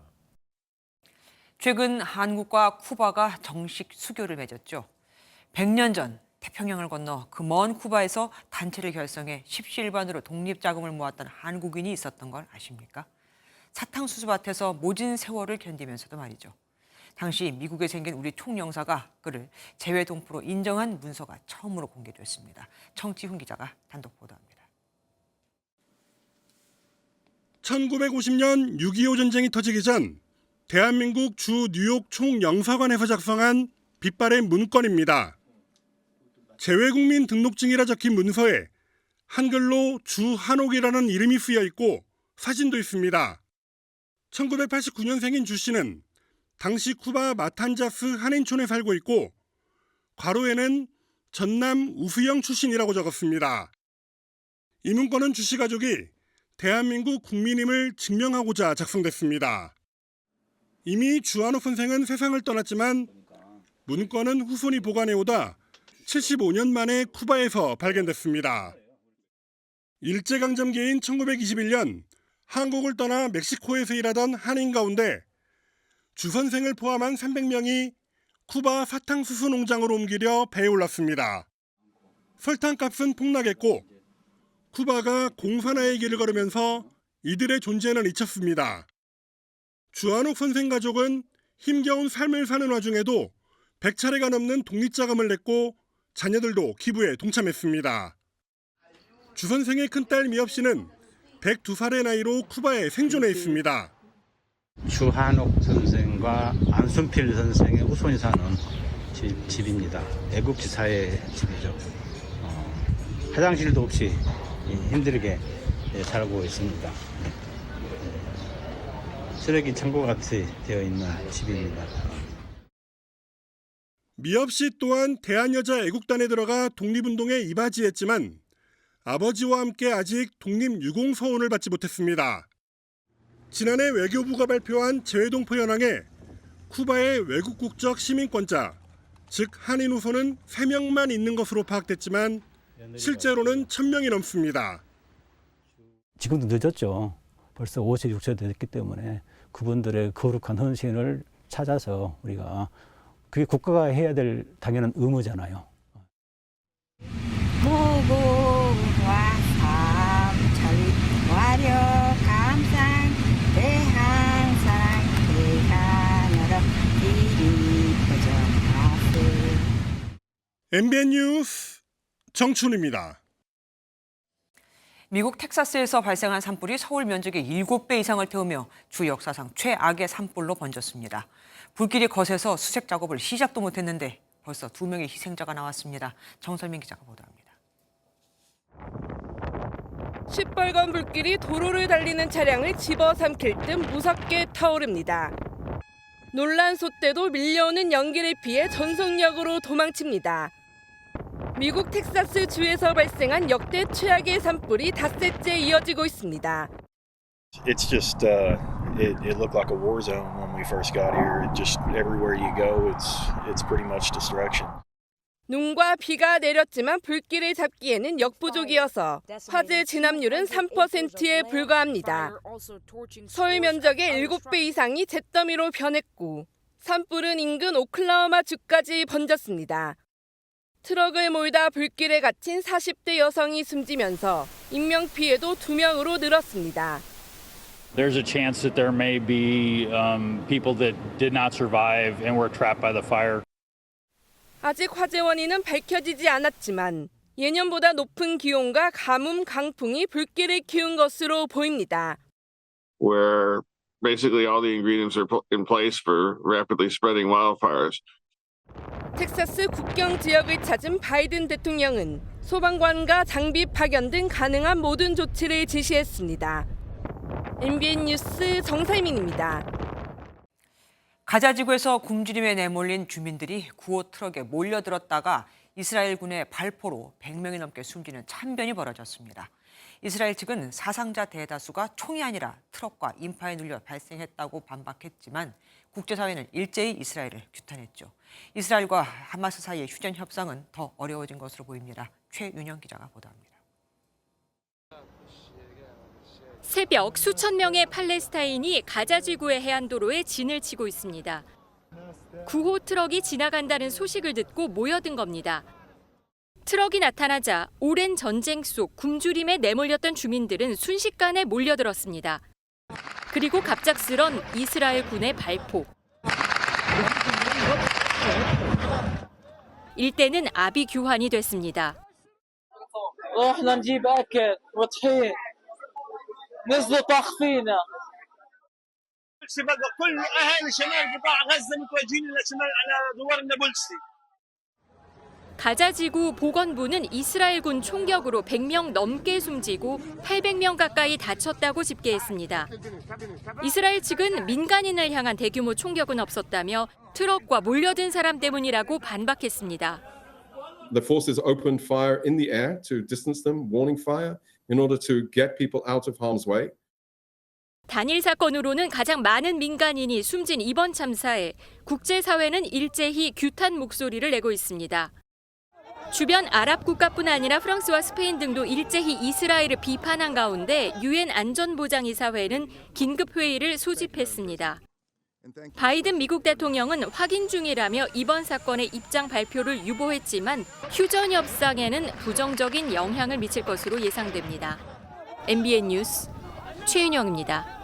최근 한국과 쿠바가 정식 수교를 맺었죠. 100년 전 태평양을 건너 그 먼 쿠바에서 단체를 결성해 십시일반으로 독립자금을 모았던 한국인이 있었던 걸 아십니까? 사탕수수밭에서 모진 세월을 견디면서도 말이죠. 당시 미국에 생긴 우리 총영사가 그를 재외동포로 인정한 문서가 처음으로 공개됐습니다. 정치훈 기자가 단독 보도합니다. 1950년 6.25 전쟁이 터지기 전 대한민국 주 뉴욕 총영사관에서 작성한 빛발의 문건입니다. 재외국민 등록증이라 적힌 문서에 한글로 주한옥이라는 이름이 쓰여 있고 사진도 있습니다. 1989년생인 주 씨는 당시 쿠바 마탄자스 한인촌에 살고 있고 괄호에는 전남 우수영 출신이라고 적었습니다. 이 문건은 주 씨 가족이 대한민국 국민임을 증명하고자 작성됐습니다. 이미 주한옥 선생은 세상을 떠났지만 문건은 후손이 보관해오다 75년 만에 쿠바에서 발견됐습니다. 일제강점기인 1921년 한국을 떠나 멕시코에서 일하던 한인 가운데 주 선생을 포함한 300명이 쿠바 사탕수수 농장으로 옮기려 배에 올랐습니다. 설탕값은 폭락했고 쿠바가 공산화의 길을 걸으면서 이들의 존재는 잊혔습니다. 주한옥 선생 가족은 힘겨운 삶을 사는 와중에도 100차례가 넘는 독립자금을 냈고 자녀들도 기부에 동참했습니다. 주 선생의 큰딸 미엽 씨는 102살의 나이로 쿠바에 생존해 있습니다. 주한옥 선생과 안순필 선생의 후손이 사는 집입니다. 애국지사의 집이죠. 화장실도 없이 힘들게 살고 있습니다. 쓰레기 창고같이 되어 있는 집입니다. 미엽 씨 또한 대한여자애국단에 들어가 독립운동에 이바지했지만 아버지와 함께 아직 독립유공서원을 받지 못했습니다. 지난해 외교부가 발표한 재외동포 현황에 쿠바의 외국 국적 시민권자, 즉 한인 후손은 3명만 있는 것으로 파악됐지만 실제로는 1,000명이 넘습니다. 지금도 늦었죠. 벌써 5세, 6세 됐기 때문에 그분들의 거룩한 헌신을 찾아서 우리가 그게 국가가 해야 될 당연한 의무잖아요. 무궁화 삼천 화려 감상 대한 사랑 대한으로 길이 퍼져가세. MBN 뉴스 정춘입니다. 미국 텍사스에서 발생한 산불이 서울 면적의 7배 이상을 태우며 주 역사상 최악의 산불로 번졌습니다. 불길이 거세서 수색 작업을 시작도 못했는데 벌써 2명의 희생자가 나왔습니다. 정설민 기자가 보도합니다. 시뻘건 불길이 도로를 달리는 차량을 집어삼킬 듯 무섭게 타오릅니다. 놀란 소떼도 밀려오는 연기를 피해 전속력으로 도망칩니다. 미국 텍사스 주에서 발생한 역대 최악의 산불이 닷새째 이어지고 있습니다. It's just it looked like a war zone when we first got here. It just everywhere you go, it's pretty much destruction. 눈과 비가 내렸지만 불길을 잡기에는 역부족이어서 화재 진압률은 3%에 불과합니다. 서울 면적의 7배 이상이 잿더미로 변했고 산불은 인근 오클라호마 주까지 번졌습니다. 트럭을 몰다 불길에 갇힌 40대 여성이 숨지면서 인명피해도 2명으로 늘었습니다. There's a chance that there may be people that did not survive and were trapped by the fire. 아직 화재 원인은 밝혀지지 않았지만 예년보다 높은 기온과 가뭄, 강풍이 불길을 키운 것으로 보입니다. Where basically all the ingredients are in place for rapidly spreading wildfires. 텍사스 국경 지역을 찾은 바이든 대통령은 소방관과 장비 파견 등 가능한 모든 조치를 지시했습니다. MBN 뉴스 정상민입니다. 가자 지구에서 굶주림에 내몰린 주민들이 구호 트럭에 몰려들었다가 이스라엘군의 발포로 100명이 넘게 숨지는 참변이 벌어졌습니다. 이스라엘 측은 사상자 대다수가 총이 아니라 트럭과 인파에 눌려 발생했다고 반박했지만 국제사회는 일제히 이스라엘을 규탄했죠. 이스라엘과 하마스 사이의 휴전 협상은 더 어려워진 것으로 보입니다. 최윤영 기자가 보도합니다. 새벽 수천 명의 팔레스타인이 가자 지구의 해안도로에 진을 치고 있습니다. 구호 트럭이 지나간다는 소식을 듣고 모여든 겁니다. 트럭이 나타나자 오랜 전쟁 속 굶주림에 내몰렸던 주민들은 순식간에 몰려들었습니다. 그리고 갑작스런 이스라엘 군의 발포. 일대는 아비규환이 됐습니다. 가자 지구 보건부는 이스라엘군 총격으로 100명 넘게 숨지고 800명 가까이 다쳤다고 집계했습니다. 이스라엘 측은 민간인을 향한 대규모 총격은 없었다며 트럭과 몰려든 사람 때문이라고 반박했습니다. The forces opened fire in the air to distance them, warning fire, in order to get people out of harm's way. 단일 사건으로는 가장 많은 민간인이 숨진 이번 참사에 국제사회는 일제히 규탄 목소리를 내고 있습니다. 주변 아랍 국가뿐 아니라 프랑스와 스페인 등도 일제히 이스라엘을 비판한 가운데 유엔 안전보장이사회는 긴급회의를 소집했습니다. 바이든 미국 대통령은 확인 중이라며 이번 사건의 입장 발표를 유보했지만 휴전 협상에는 부정적인 영향을 미칠 것으로 예상됩니다. MBN 뉴스 최윤영입니다.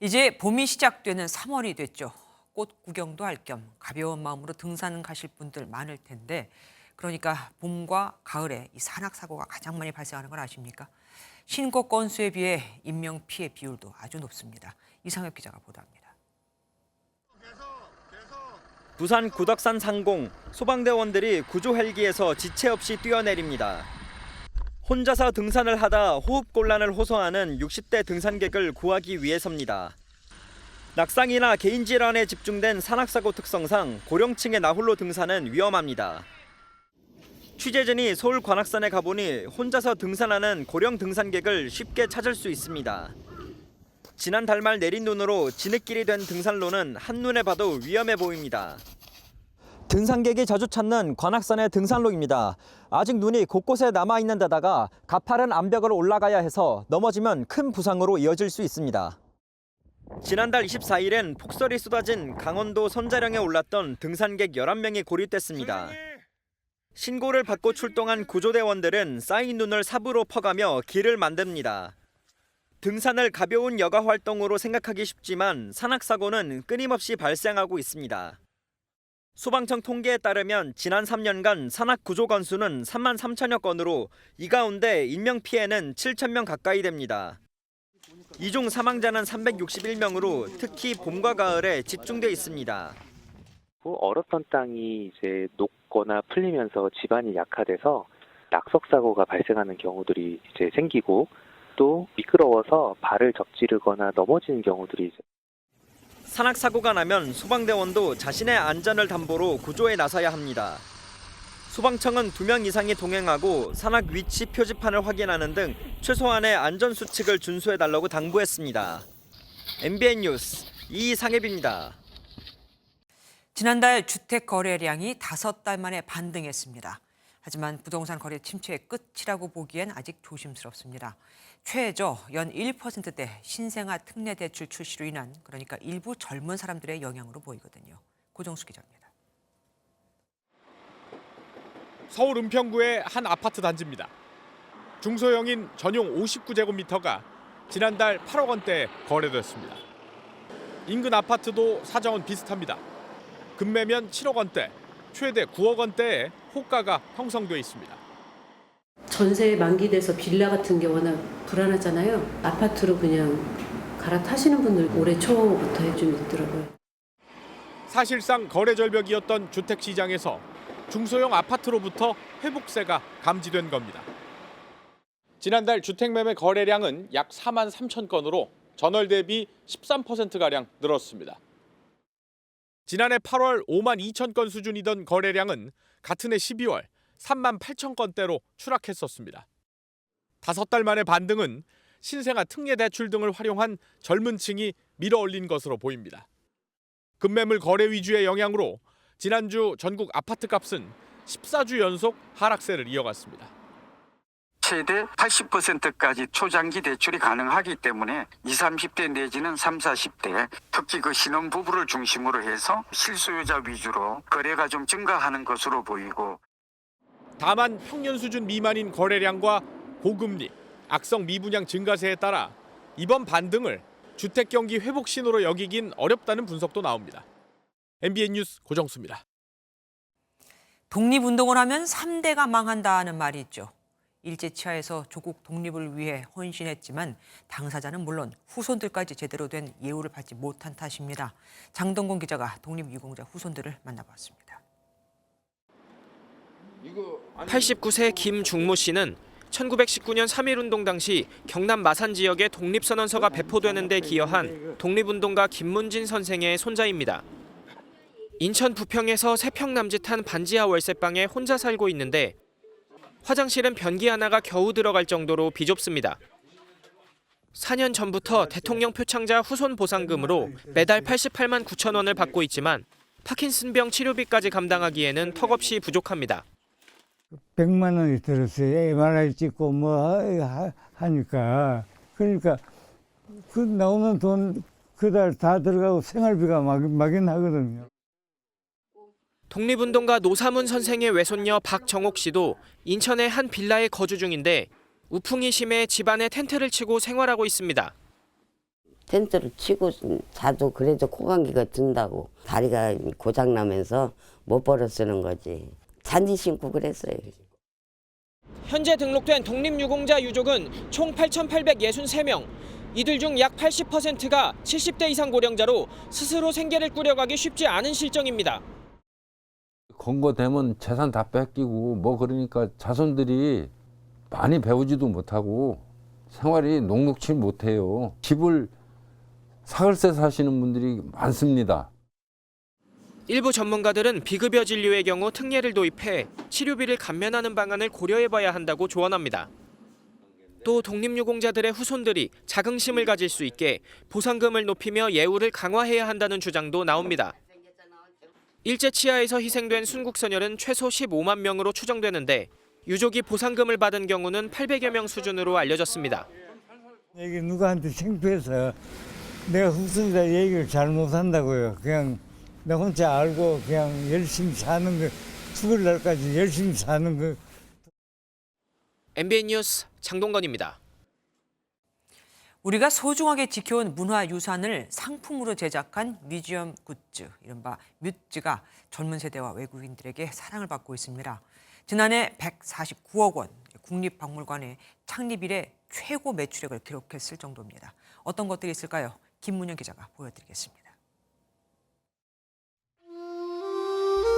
이제 봄이 시작되는 3월이 됐죠. 꽃 구경도 할 겸 가벼운 마음으로 등산 가실 분들 많을 텐데 그러니까 봄과 가을에 이 산악사고가 가장 많이 발생하는 걸 아십니까? 신고 건수에 비해 인명피해 비율도 아주 높습니다. 이상엽 기자가 보도합니다. 부산 구덕산 상공, 소방대원들이 구조 헬기에서 지체 없이 뛰어내립니다. 혼자서 등산을 하다 호흡곤란을 호소하는 60대 등산객을 구하기 위해서입니다. 낙상이나 개인 질환에 집중된 산악사고 특성상 고령층의 나홀로 등산은 위험합니다. 취재진이 서울 관악산에 가보니 혼자서 등산하는 고령 등산객을 쉽게 찾을 수 있습니다. 지난 달 말 내린 눈으로 진흙길이 된 등산로는 한눈에 봐도 위험해 보입니다. 등산객이 자주 찾는 관악산의 등산로입니다. 아직 눈이 곳곳에 남아있는 데다가 가파른 암벽을 올라가야 해서 넘어지면 큰 부상으로 이어질 수 있습니다. 지난달 24일엔 폭설이 쏟아진 강원도 선자령에 올랐던 등산객 11명이 고립됐습니다. 신고를 받고 출동한 구조대원들은 쌓인 눈을 삽으로 퍼가며 길을 만듭니다. 등산을 가벼운 여가 활동으로 생각하기 쉽지만 산악사고는 끊임없이 발생하고 있습니다. 소방청 통계에 따르면 지난 3년간 산악 구조 건수는 3만 3천여 건으로 이 가운데 인명피해는 7천 명 가까이 됩니다. 이 중 사망자는 361명으로 특히 봄과 가을에 집중돼 있습니다. 얼었던 땅이 이제 녹거나 풀리면서 지반이 약화돼서 낙석 사고가 발생하는 경우들이 이제 생기고 또 미끄러워서 발을 적지르거나 넘어지는 경우들이 이제 산악 사고가 나면 소방대원도 자신의 안전을 담보로 구조에 나서야 합니다. 소방청은 2명 이상이 동행하고 산악 위치 표지판을 확인하는 등 최소한의 안전 수칙을 준수해달라고 당부했습니다. MBN 뉴스 이상엽입니다. 지난달 주택 거래량이 5달 만에 반등했습니다. 하지만 부동산 거래 침체의 끝이라고 보기엔 아직 조심스럽습니다. 최저 연 1%대 신생아 특례 대출 출시로 인한 그러니까 일부 젊은 사람들의 영향으로 보이거든요. 고정수 기자입니다. 서울 은평구의 한 아파트 단지입니다. 중소형인 전용 59제곱미터가 지난달 8억 원대에 거래됐습니다. 인근 아파트도 사정은 비슷합니다. 금매면 7억 원대, 최대 9억 원대의 호가가 형성돼 있습니다. 전세 만기돼서 빌라 같은 게 워낙 불안하잖아요. 아파트로 그냥 갈아타시는 분들 올해 초부터 좀 있더라고요. 사실상 거래 절벽이었던 주택 시장에서 중소형 아파트로부터 회복세가 감지된 겁니다. 지난달 주택 매매 거래량은 약 4만 3천 건으로 전월 대비 13%가량 늘었습니다. 지난해 8월 5만 2천 건 수준이던 거래량은 같은 해 12월 3만 8천 건대로 추락했었습니다. 5달 만의 반등은 신생아 특례 대출 등을 활용한 젊은 층이 밀어올린 것으로 보입니다. 급매물 거래 위주의 영향으로 지난주 전국 아파트 값은 14주 연속 하락세를 이어갔습니다. 최대 80%까지 초장기 대출이 가능하기 때문에 20, 30대 내지는 30, 40대 특히 그 신혼부부를 중심으로 해서 실소유자 위주로 거래가 좀 증가하는 것으로 보이고 다만 평년 수준 미만인 거래량과 고금리, 악성 미분양 증가세에 따라 이번 반등을 주택 경기 회복 신호로 여기긴 어렵다는 분석도 나옵니다. MBN 뉴스 고정수입니다. 독립운동을 하면 3대가 망한다는 말이 있죠. 일제치하에서 조국 독립을 위해 헌신했지만 당사자는 물론 후손들까지 제대로 된 예우를 받지 못한 탓입니다. 장동건 기자가 독립유공자 후손들을 만나봤습니다. 89세 김중모 씨는 1919년 3.1운동 당시 경남 마산 지역에 독립선언서가 배포되는 데 기여한 독립운동가 김문진 선생의 손자입니다. 인천 부평에서 3평 남짓한 반지하 월세방에 혼자 살고 있는데 화장실은 변기 하나가 겨우 들어갈 정도로 비좁습니다. 4년 전부터 대통령 표창자 후손 보상금으로 매달 88만 9천 원을 받고 있지만 파킨슨병 치료비까지 감당하기에는 턱없이 부족합니다. 100만 원이 들었어요. MRI 찍고 뭐 하니까. 그러니까 그 나오는 돈 그달 다 들어가고 생활비가 막연하거든요. 독립운동가 노사문 선생의 외손녀 박정옥 씨도 인천의 한 빌라에 거주 중인데 우풍이 심해 집안에 텐트를 치고 생활하고 있습니다. 텐트를 치고 자도 그래도 코감기가 든다고 다리가 고장나면서 못 벌어 쓰는 거지. 잔디 신고 그랬어요. 현재 등록된 독립유공자 유족은 총 8,863명. 이들 중 약 80%가 70대 이상 고령자로 스스로 생계를 꾸려가기 쉽지 않은 실정입니다. 권고되면 재산 다 뺏기고 뭐 그러니까 자손들이 많이 배우지도 못하고 생활이 녹록치 못해요. 집을 사흘새 사시는 분들이 많습니다. 일부 전문가들은 비급여 진료의 경우 특례를 도입해 치료비를 감면하는 방안을 고려해봐야 한다고 조언합니다. 또 독립유공자들의 후손들이 자긍심을 가질 수 있게 보상금을 높이며 예우를 강화해야 한다는 주장도 나옵니다. 일제 치하에서 희생된 순국선열은 최소 15만 명으로 추정되는데 유족이 보상금을 받은 경우는 800여 명 수준으로 알려졌습니다. 이게 누구한테 창피해서 내가 후손자 얘기를 잘 못한다고요. 그냥 나 혼자 알고 그냥 열심히 사는 거, 죽을 날까지 열심히 사는 거. MBN 뉴스 장동건입니다. 우리가 소중하게 지켜온 문화유산을 상품으로 제작한 뮤지엄 굿즈, 이른바 뮤즈가 젊은 세대와 외국인들에게 사랑을 받고 있습니다. 지난해 149억 원, 국립박물관의 창립 이래 최고 매출액을 기록했을 정도입니다. 어떤 것들이 있을까요? 김문영 기자가 보여드리겠습니다.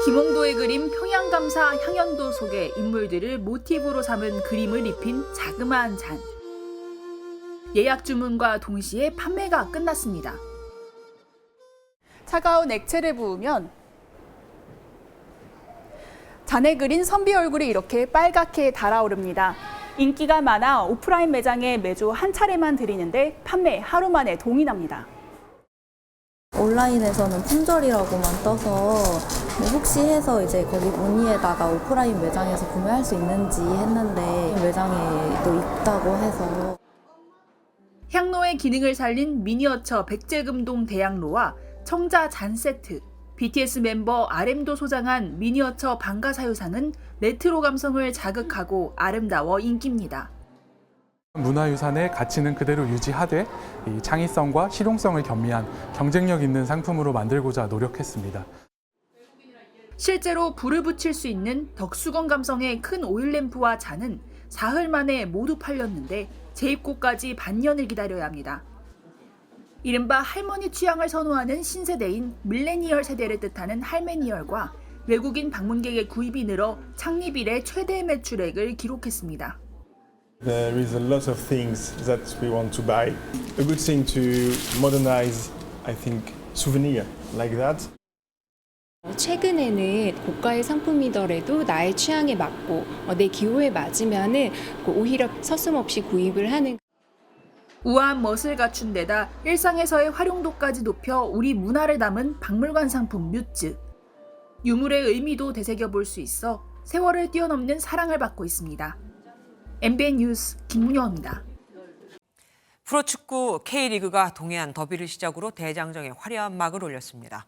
김홍도의 그림 평양감사 향연도 속의 인물들을 모티브로 삼은 그림을 입힌 자그마한 잔. 예약 주문과 동시에 판매가 끝났습니다. 차가운 액체를 부으면 잔에 그린 선비 얼굴이 이렇게 빨갛게 달아오릅니다. 인기가 많아 오프라인 매장에 매주 한 차례만 드리는데 판매 하루 만에 동이 납니다. 온라인에서는 품절이라고만 떠서 혹시 해서 이제 거기 문의에다가 오프라인 매장에서 구매할 수 있는지 했는데 매장에 또 있다고 해서. 향로의 기능을 살린 미니어처 백제금동 대향로와 청자 잔 세트, BTS 멤버 RM도 소장한 미니어처 방가사유상은 레트로 감성을 자극하고 아름다워 인기입니다. 문화유산의 가치는 그대로 유지하되 이 창의성과 실용성을 겸비한 경쟁력 있는 상품으로 만들고자 노력했습니다. 실제로 불을 붙일 수 있는 덕수건 감성의 큰 오일램프와 잔은 사흘 만에 모두 팔렸는데 재입고까지 반년을 기다려야 합니다. 이른바 할머니 취향을 선호하는 신세대인 밀레니얼 세대를 뜻하는 할메니얼과 외국인 방문객의 구입이 늘어 창립 이래 최대 매출액을 기록했습니다. There is a lot of things that we want to buy. A good thing to modernize, I think, souvenir like that. 최근에는 고가의 상품이더라도 나의 취향에 맞고 내 기호에 맞으면은 오히려 서슴없이 구입을 하는. 우아한 멋을 갖춘 데다 일상에서의 활용도까지 높여 우리 문화를 담은 박물관 상품 뮤즈. 유물의 의미도 되새겨볼 수 있어 세월을 뛰어넘는 사랑을 받고 있습니다. MBN 뉴스 김문영입니다. 프로축구 K리그가 동해안 더비를 시작으로 대장정에 화려한 막을 올렸습니다.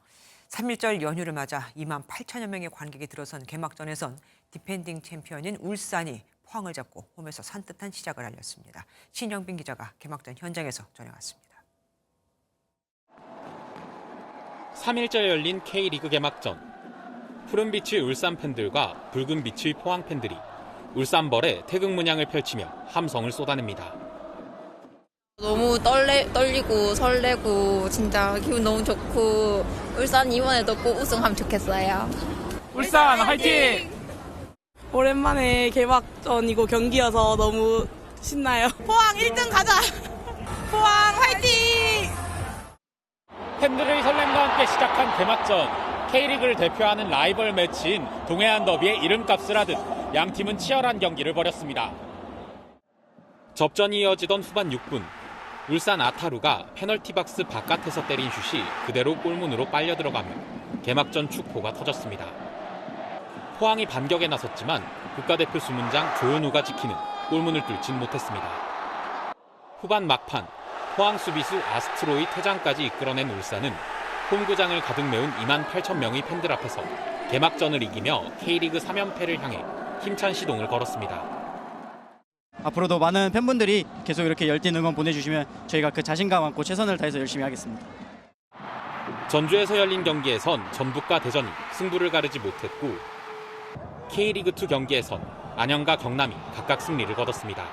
3.1절 연휴를 맞아 2만 8천여 명의 관객이 들어선 개막전에선 디펜딩 챔피언인 울산이 포항을 잡고 홈에서 산뜻한 시작을 알렸습니다. 신영빈 기자가 개막전 현장에서 전해왔습니다. 3.1절 열린 K리그 개막전. 푸른 빛의 울산 팬들과 붉은 빛의 포항 팬들이 울산벌에 태극 문양을 펼치며 함성을 쏟아냅니다. 너무 떨리고 설레고 진짜 기분 너무 좋고 울산 이번에도 꼭 우승하면 좋겠어요. 울산 화이팅! 오랜만에 개막전이고 경기여서 너무 신나요. 포항 1등 가자! 포항 화이팅! 팬들의 설렘과 함께 시작한 개막전. K리그를 대표하는 라이벌 매치인 동해안 더비의 이름값을 하듯 양 팀은 치열한 경기를 벌였습니다. 접전이 이어지던 후반 6분. 울산 아타루가 페널티 박스 바깥에서 때린 슛이 그대로 골문으로 빨려 들어가며 개막전 축포가 터졌습니다. 포항이 반격에 나섰지만 국가대표 수문장 조현우가 지키는 골문을 뚫진 못했습니다. 후반 막판 포항 수비수 아스트로의 퇴장까지 이끌어낸 울산은 홈구장을 가득 메운 2만 8천 명의 팬들 앞에서 개막전을 이기며 K리그 3연패를 향해 힘찬 시동을 걸었습니다. 앞으로도 많은 팬분들이 계속 이렇게 열띤 응원 보내주시면 저희가 그 자신감 안고 최선을 다해서 열심히 하겠습니다. 전주에서 열린 경기에선 전북과 대전이 승부를 가르지 못했고 K리그2 경기에선 안양과 경남이 각각 승리를 거뒀습니다.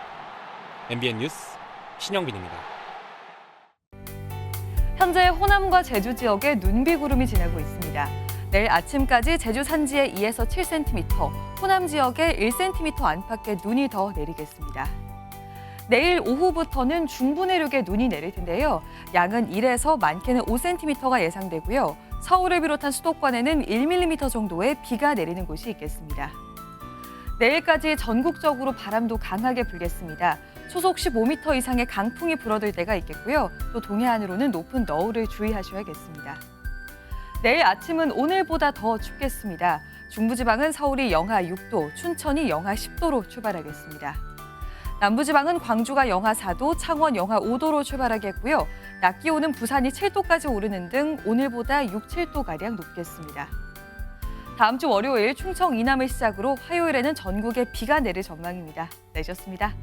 MBN 뉴스 신영빈입니다. 현재 호남과 제주 지역에 눈비구름이 지내고 있습니다. 내일 아침까지 제주 산지에 2에서 7cm, 호남 지역에 1cm 안팎의 눈이 더 내리겠습니다. 내일 오후부터는 중부 내륙에 눈이 내릴 텐데요. 양은 1에서 많게는 5cm가 예상되고요. 서울을 비롯한 수도권에는 1mm 정도의 비가 내리는 곳이 있겠습니다. 내일까지 전국적으로 바람도 강하게 불겠습니다. 초속 15m 이상의 강풍이 불어들 때가 있겠고요. 또 동해안으로는 높은 너울을 주의하셔야겠습니다. 내일 아침은 오늘보다 더 춥겠습니다. 중부지방은 서울이 영하 6도, 춘천이 영하 10도로 출발하겠습니다. 남부지방은 광주가 영하 4도, 창원 영하 5도로 출발하겠고요. 낮 기온은 부산이 7도까지 오르는 등 오늘보다 6, 7도가량 높겠습니다. 다음 주 월요일 충청 이남을 시작으로 화요일에는 전국에 비가 내릴 전망입니다. 내셨습니다.